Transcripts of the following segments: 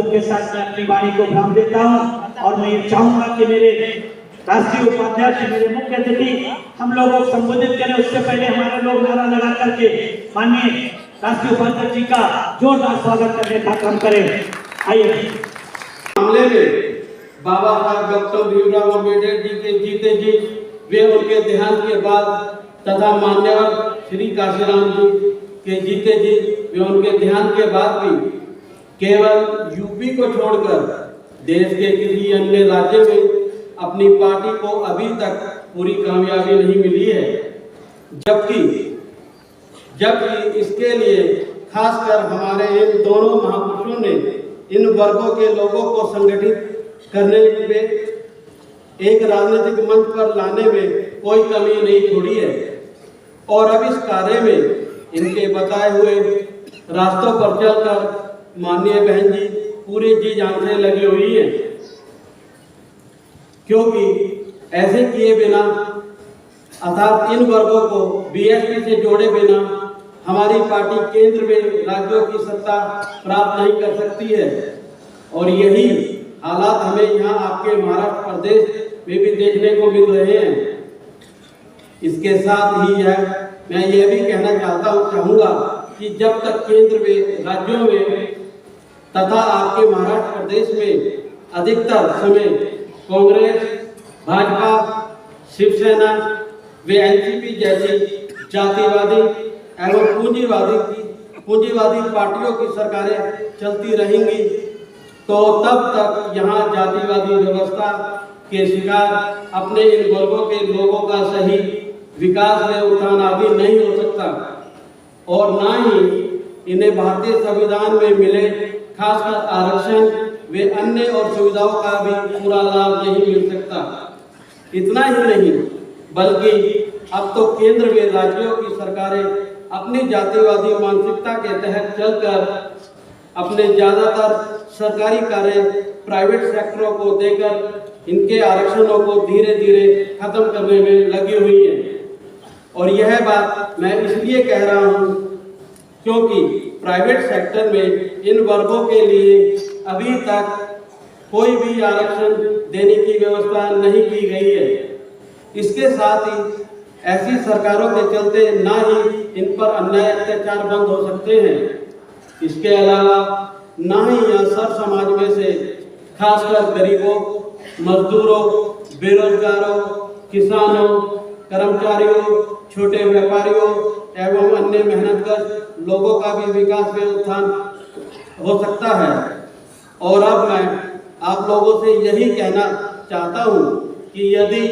के साथ मैं अपनी वाणी को विराम देता हूं और मैं ये चाहूंगा कि मेरे राष्ट्रीय उपाध्यक्ष, मेरे मुख्य अतिथि हम लोगों को संबोधित करें। उससे पहले हमारे लोग नारा लगा करके माननीय राष्ट्रीय उपाध्यक्ष जी का जोरदार स्वागत करने का काम करें। आइए। मामले में बाबा साहब डॉक्टर भीमराव अम्बेडकर जी के जीते जी वे उनके देहांत के बाद तथा मान्यवर श्री काशीराम जी के जीते जी वे उनके देहांत के बाद भी केवल यूपी को छोड़कर देश के किसी अन्य राज्य में अपनी पार्टी को अभी तक पूरी कामयाबी नहीं मिली है, जबकि इसके लिए खासकर हमारे इन दोनों महापुरुषों ने इन वर्गों के लोगों को संगठित करने में एक राजनीतिक मंच पर लाने में कोई कमी नहीं छोड़ी है और अब इस कार्य में इनके बताए हुए रास्तों पर चलकर माननीय बहन जी पूरे जी जान से लगी हुई है, क्योंकि ऐसे किए बिना अर्थात इन वर्गों को बीएसपी से जोड़े बिना हमारी पार्टी केंद्र में राज्यों की सत्ता प्राप्त नहीं कर सकती है और यही हालात हमें यहाँ आपके महाराष्ट्र प्रदेश में भी देखने को मिल रहे हैं। इसके साथ ही मैं यह भी कहना चाहूँगा कि जब तक केंद्र में राज्यों में तथा आपके महाराष्ट्र प्रदेश में अधिकतर समय कांग्रेस, भाजपा, शिवसेना व एनसीपी जैसी जातिवादी एवं पूंजीवादी पार्टियों की सरकारें चलती रहेंगी तो तब तक यहाँ जातिवादी व्यवस्था के शिकार अपने इन वर्गों के लोगों का सही विकास व उत्थान आदि नहीं हो सकता और न ही इन्हें भारतीय संविधान में मिले खासकर आरक्षण वे अन्य और सुविधाओं का भी पूरा लाभ नहीं मिल सकता। इतना ही नहीं बल्कि अब तो केंद्र में राज्यों की सरकारें अपनी जातिवादी मानसिकता के तहत चलकर अपने ज्यादातर सरकारी कार्य प्राइवेट सेक्टरों को देकर इनके आरक्षणों को धीरे धीरे खत्म करने में लगी हुई है और यह बात मैं इसलिए कह रहा हूँ क्योंकि प्राइवेट सेक्टर में इन वर्गों के लिए अभी तक कोई भी आरक्षण देने की व्यवस्था नहीं की गई है। इसके साथ ही ऐसी सरकारों के चलते ना ही इन पर अन्याय अत्याचार बंद हो सकते हैं। इसके अलावा ना ही यहाँ सर समाज में से खासकर गरीबों, मजदूरों, बेरोजगारों, किसानों, कर्मचारियों, छोटे व्यापारियों एवं अन्य मेहनतकश लोगों का भी विकास में उत्थान हो सकता है। और अब मैं आप लोगों से यही कहना चाहता हूँ कि यदि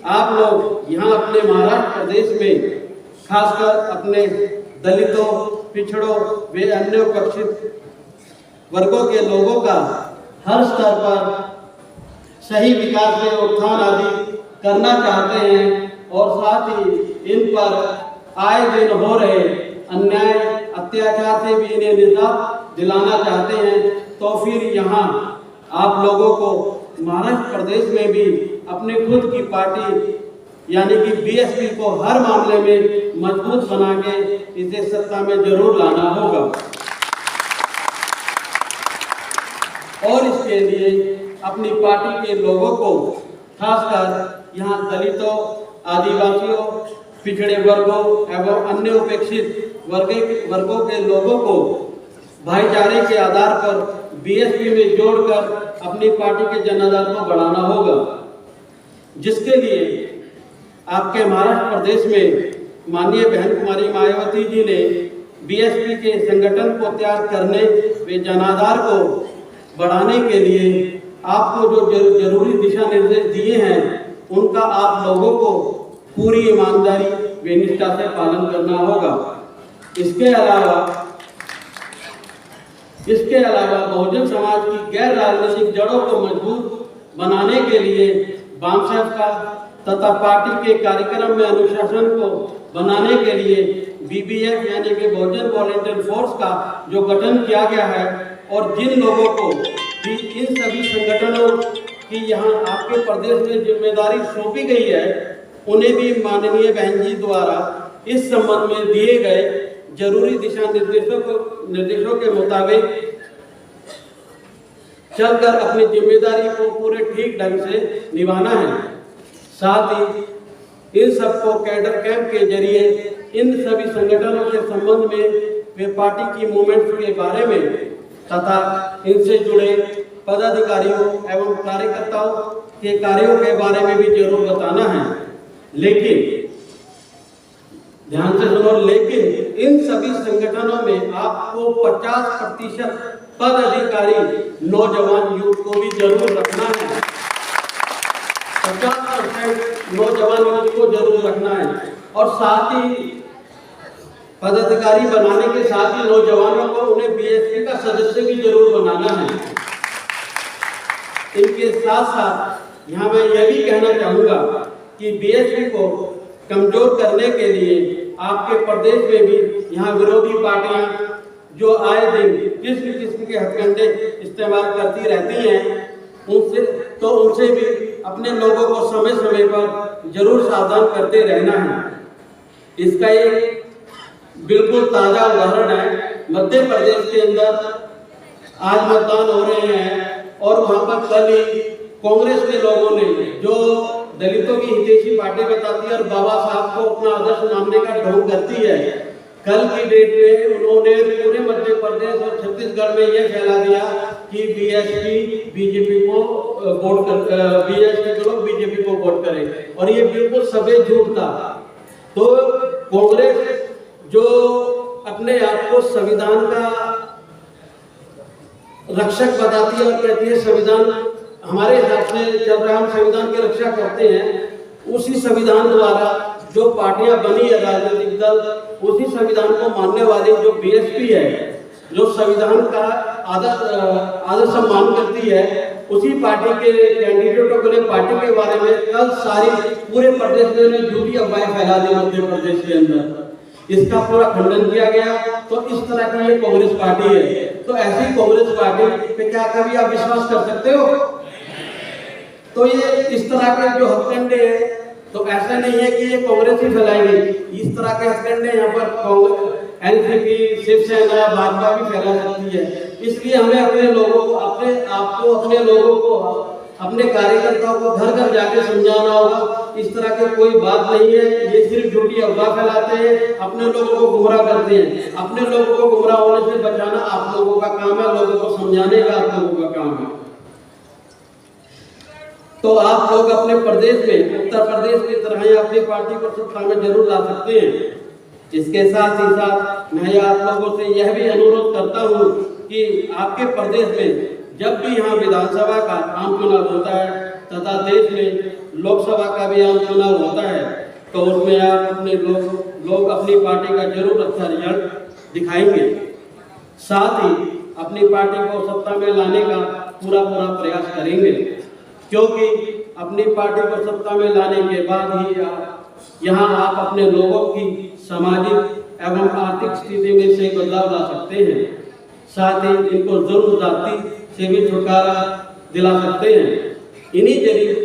आप लोग यहाँ अपने महाराष्ट्र प्रदेश में खासकर अपने दलितों, पिछड़ों वे अन्य उपेक्षित वर्गों के लोगों का हर स्तर पर सही विकास में उत्थान आदि करना चाहते हैं और साथ ही इन पर आए दिन हो रहे अन्याय अत्याचार से भी इन्हें निजात दिलाना चाहते हैं तो फिर यहाँ आप लोगों को महाराष्ट्र प्रदेश में भी अपने खुद की पार्टी यानी कि बीएसपी को हर मामले में मजबूत बना के इसे सत्ता में जरूर लाना होगा और इसके लिए अपनी पार्टी के लोगों को खासकर यहाँ दलितों, आदिवासियों, पिछड़े वर्गों एवं अन्य उपेक्षित वर्गों के लोगों को भाईचारे के आधार पर बीएसपी में जोड़कर अपनी पार्टी के जनाधार को बढ़ाना होगा, जिसके लिए आपके महाराष्ट्र प्रदेश में माननीय बहन कुमारी मायावती जी ने बीएसपी के संगठन को तैयार करने व जनाधार को बढ़ाने के लिए आपको जो जरूरी दिशा निर्देश दिए हैं उनका आप लोगों को पूरी ईमानदारी व निष्ठा से पालन करना होगा। इसके अलावा बहुजन समाज की गैर राजनीतिक जड़ों को मजबूत बनाने के लिए बामसेफ का तथा पार्टी के कार्यक्रम में अनुशासन को बनाने के लिए बीबीएफ यानी कि बहुजन वॉलंटियर फोर्स का जो गठन किया गया है और जिन लोगों को भी इन सभी संगठनों की यहाँ आपके प्रदेश में जिम्मेदारी सौंपी गई है उन्हें भी माननीय बहन जी द्वारा इस संबंध में दिए गए जरूरी दिशा निर्देशों के मुताबिक चलकर अपनी जिम्मेदारी को पूरे ठीक ढंग से निभाना है। साथ ही इन सबको कैडर कैंप के जरिए इन सभी संगठनों के संबंध में वे पार्टी की मूवमेंट्स के बारे में तथा इनसे जुड़े पदाधिकारियों एवं कार्यकर्ताओं के कार्यों के बारे में भी जरूर बताना है। लेकिन ध्यान से सुनो, लेकिन इन सभी संगठनों में आपको 50% पद अधिकारी नौजवान यूथ को भी जरूर रखना है। 50% नौजवान यूथ को जरूर रखना है और साथ ही पदाधिकारी बनाने के साथ ही नौजवानों को उन्हें बीएसपी का सदस्य भी जरूर बनाना है। इनके साथ साथ यहाँ मैं यह भी कहना चाहूँगा कि बीएसपी को कमजोर करने के लिए आपके प्रदेश में भी यहाँ विरोधी पार्टियां जो आए दिन किस्म किस्म के हथकंडे इस्तेमाल करती रहती हैं, उनसे भी अपने लोगों को समय समय पर जरूर सावधान करते रहना है। इसका एक बिल्कुल ताजा उदाहरण है, मध्य प्रदेश के अंदर आज मतदान हो रहे हैं और वहां पर कल ही कांग्रेस के लोगों ने जो दलितों की हितैषी पार्टी बताती है और बाबा साहब को अपना आदर्श मानने का ढोंग करती है, कल की डेट में उन्होंने पूरे मध्य प्रदेश और छत्तीसगढ़ में यह फैला दिया कि बीएसपी बीजेपी को वोट कर, बीएसपी के लोग बीजेपी को वोट करें, और ये बिल्कुल सफेद झूठ था। तो कांग्रेस जो अपने आप को संविधान का रक्षक बताती है और कहती है संविधान हमारे हिसाब से चल रहा है, हम संविधान की रक्षा करते हैं, उसी संविधान द्वारा जो पार्टियां बनी है राजनीतिक दल, उसी संविधान को मानने वाली जो बीएसपी है, जो संविधान का आदर सम्मान करती है, उसी पार्टी के कैंडिडेटों को पार्टी के बारे में कल सारी पूरे प्रदेश में झूठी अफवाहें फैला दी मध्य प्रदेश के अंदर। इसका पूरा खंडन किया गया। तो इस तरह की ये कांग्रेस पार्टी है, तो ऐसी कांग्रेस पार्टी पे क्या कभी आप विश्वास कर सकते हो? तो ये इस तरह के जो हथकंडे हैं, तो ऐसा नहीं है कि ये कांग्रेस ही फैलाएगी, इस तरह के हथकंडे यहाँ पर एनसीपी, शिवसेना, भाजपा भी फैला सकती है। इसलिए हमें अपने लोगों को, अपने लोगों को, अपने कार्यकर्ताओं को घर घर जाके समझाना होगा इस तरह की कोई बात नहीं है, ये सिर्फ झूठी अफवाह फैलाते हैं, अपने लोगों को गुमराह करते हैं। अपने लोगों को गुमराह होने से बचाना आप लोगों का काम है, लोगों को समझाने का आप लोगों का काम है। तो आप लोग अपने प्रदेश में, उत्तर प्रदेश की तरह ही अपनी पार्टी को सत्ता में जरूर ला सकते हैं। इसके साथ ही साथ मैं आप लोगों से यह भी अनुरोध करता हूँ कि आपके प्रदेश में जब भी यहाँ विधानसभा का आम चुनाव होता है तथा देश में लोकसभा का भी आम चुनाव होता है, तो उसमें आप अपने लोग अपनी पार्टी का जरूर अच्छा रिजल्ट दिखाएंगे। साथ ही अपनी पार्टी को सत्ता में लाने का पूरा प्रयास करेंगे, क्योंकि अपनी पार्टी को सत्ता में लाने के बाद ही यहाँ आप अपने लोगों की सामाजिक एवं आर्थिक स्थिति में से बदलाव ला सकते हैं। साथ ही इनको जुर्म जाति से भी छुटकारा दिला सकते हैं। इन्हीं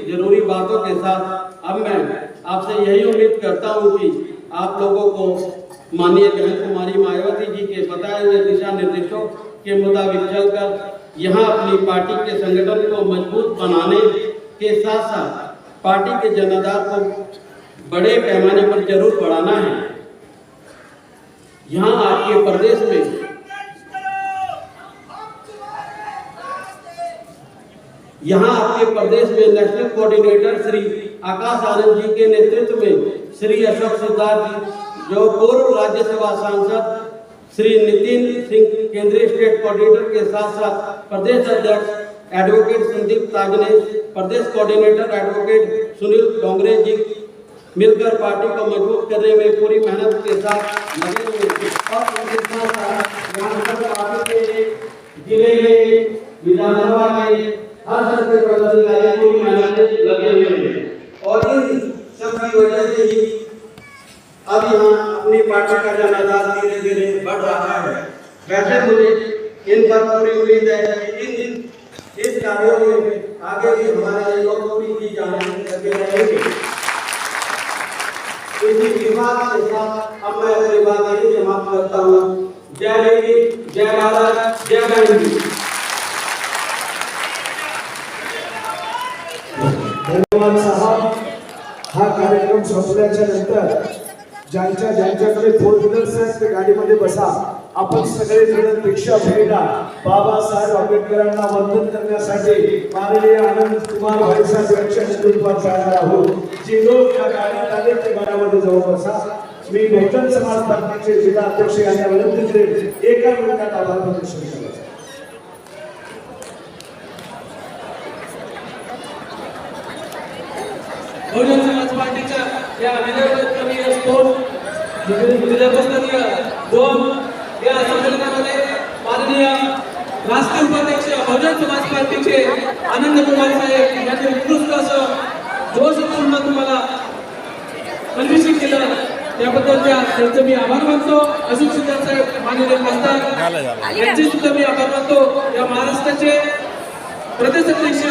जरूरी बातों के साथ अब मैं आपसे यही उम्मीद करता हूँ कि आप लोगों को माननीय बहन कुमारी मायावती जी के बताए हुए दिशा निर्देशों के मुताबिक चलकर यहाँ अपनी पार्टी के संगठन को मजबूत बनाने के साथ साथ पार्टी के जनाधार को बड़े पैमाने पर जरूर बढ़ाना है। यहाँ आपके प्रदेश में नेशनल कोऑर्डिनेटर श्री आकाश आनंद जी के नेतृत्व में श्री अशोक सिद्धार्थ जी, जो पूर्व राज्यसभा सांसद श्री नितिन सिंह केंद्रीय स्टेट कोऑर्डिनेटर के साथ साथ प्रदेश अध्यक्ष एडवोकेट संदीप तागने, प्रदेश कोऑर्डिनेटर एडवोकेट सुनील डोंगरे जी मिलकर पार्टी को मजबूत करने में पूरी मेहनत के साथ लगे हुए और उनके साथ पार्टी के जिले में विधानसभा में हर स्तर के पदाधिकारी पूरी मेहनत से लगे हुए हैं। और इन सब की वजह से ही अब यहाँ अपनी पार्टी का जनाधार धीरे धीरे बढ़ रहा है। वैसे मुझे इन पर पूरी उम्मीद है कि इस कार्यों में आगे भी हमारे लोग पूरी की जाने लगे रहेंगे। इसी बात के साथ अब मैं अपनी बात यही समाप्त करता हूँ। जय हिंद, जय भारत, जय बंदी। धन्यवाद साहेब. हा कार्यक्रम संपल्याच्या नंतर ज्यांच्याकडे फोर व्हीलर्स आहेत ते गाडीमध्ये बसा. आपण सगळे जण दीक्षाभूमीला बाबासाहेब आंबेडकरांना वंदन करण्यासाठी माननीय आनंद कुमार भाईसाहेब यांच्या नेतृत्वात जाणार आहोत. जे लोक या गाड्यात आले ते गाड्यामध्ये जाऊन बसा. मी बहुजन समाज पार्टीचे जिल्हा अध्यक्ष यांना विनंती करेन एका मिनिटात आभार प्रदर्शन करायचं. बहुजन समाज पार्टीच्या या विधानसभेत स्फोट जिल्हास्तरीय 2 या संमेलनामध्ये माननीय राष्ट्रीय उपाध्यक्ष बहुजन समाज पार्टीचे आनंद कुमार साहेब यांनी उत्कृष्ट असं जोशपूर्ण तुम्हाला परिवेशित केलं. त्याबद्दल त्यांचे मी आभार मानतो. अशोक सिद्धार्थ साहेब माननीय खासदार यांचे सुद्धा मी आभार मानतो. या महाराष्ट्राचे प्रदेश अध्यक्ष